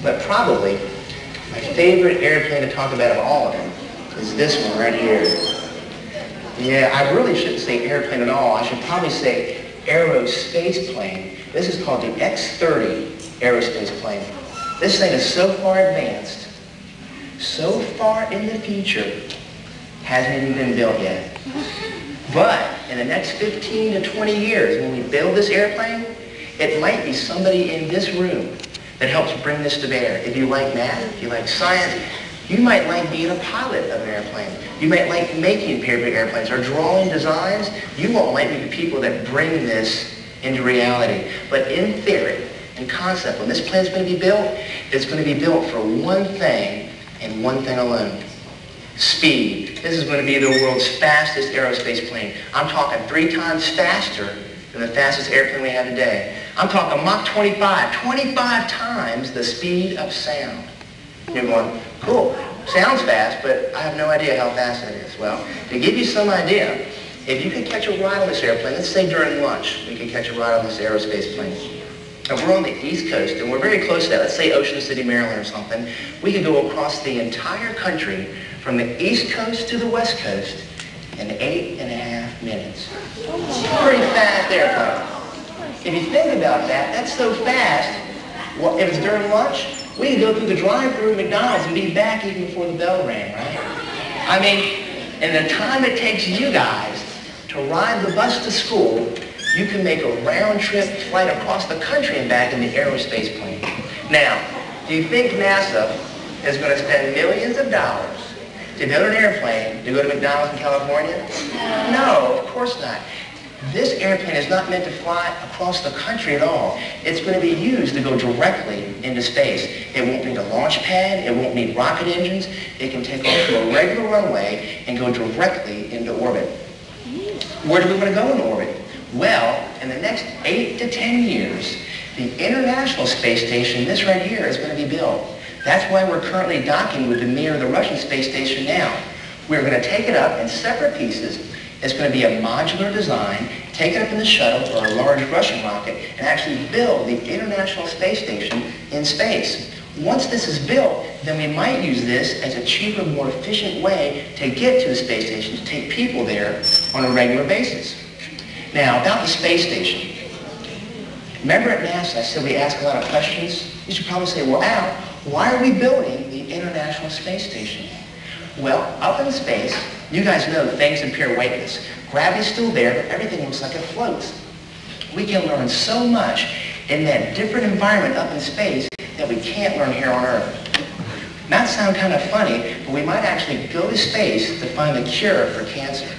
but probably my favorite airplane to talk about of all of them is this one right here. Yeah, I really shouldn't say airplane at all. I should probably say aerospace plane. This is called the X-30 aerospace plane. This thing is so far advanced, so far in the future, hasn't even been built yet. But in the next 15 to 20 years, when we build this airplane, it might be somebody in this room that helps bring this to bear. If you like math, if you like science, you might like being a pilot of an airplane. You might like making paper airplanes or drawing designs. You won't like be the people that bring this into reality. But in theory, in concept, when this plane's going to be built, it's going to be built for one thing and one thing alone. Speed. This is going to be the world's fastest aerospace plane. I'm talking 3 times faster than the fastest airplane we have today. I'm talking Mach 25, 25 times the speed of sound. You're going, cool, sounds fast, but I have no idea how fast that is. Well, to give you some idea, if you could catch a ride on this airplane, let's say during lunch, we could catch a ride on this aerospace plane. And we're on the East Coast, and we're very close to that. Let's say Ocean City, Maryland or something. We could go across the entire country from the East Coast to the West Coast in 8.5 minutes. Pretty fast airplane. If you think about that, that's so fast. Well, if it's during lunch, we could go through the drive-thru at McDonald's and be back even before the bell rang, right? I mean, in the time it takes you guys to ride the bus to school, you can make a round-trip flight across the country and back in the aerospace plane. Now, do you think NASA is going to spend millions of dollars to build an airplane to go to McDonald's in California? No, of course not. This airplane is not meant to fly across the country at all. It's going to be used to go directly into space. It won't need a launch pad. It won't need rocket engines. It can take off from a regular runway and go directly into orbit. Where do we want to go in orbit? Well, in the next 8 to 10 years, the International Space Station, this right here, is going to be built. That's why we're currently docking with the Mir, the Russian space station now. We're going to take it up in separate pieces. It's going to be a modular design, take it up in the shuttle or a large Russian rocket, and actually build the International Space Station in space. Once this is built, then we might use this as a cheaper, more efficient way to get to the space station, to take people there on a regular basis. Now, about the space station. Remember at NASA, I said we ask a lot of questions? You should probably say, well, Al, why are we building the International Space Station? Well, up in space, you guys know things appear weightless. Gravity's still there, but everything looks like it floats. We can learn so much in that different environment up in space that we can't learn here on Earth. Might sound kind of funny, but we might actually go to space to find a cure for cancer.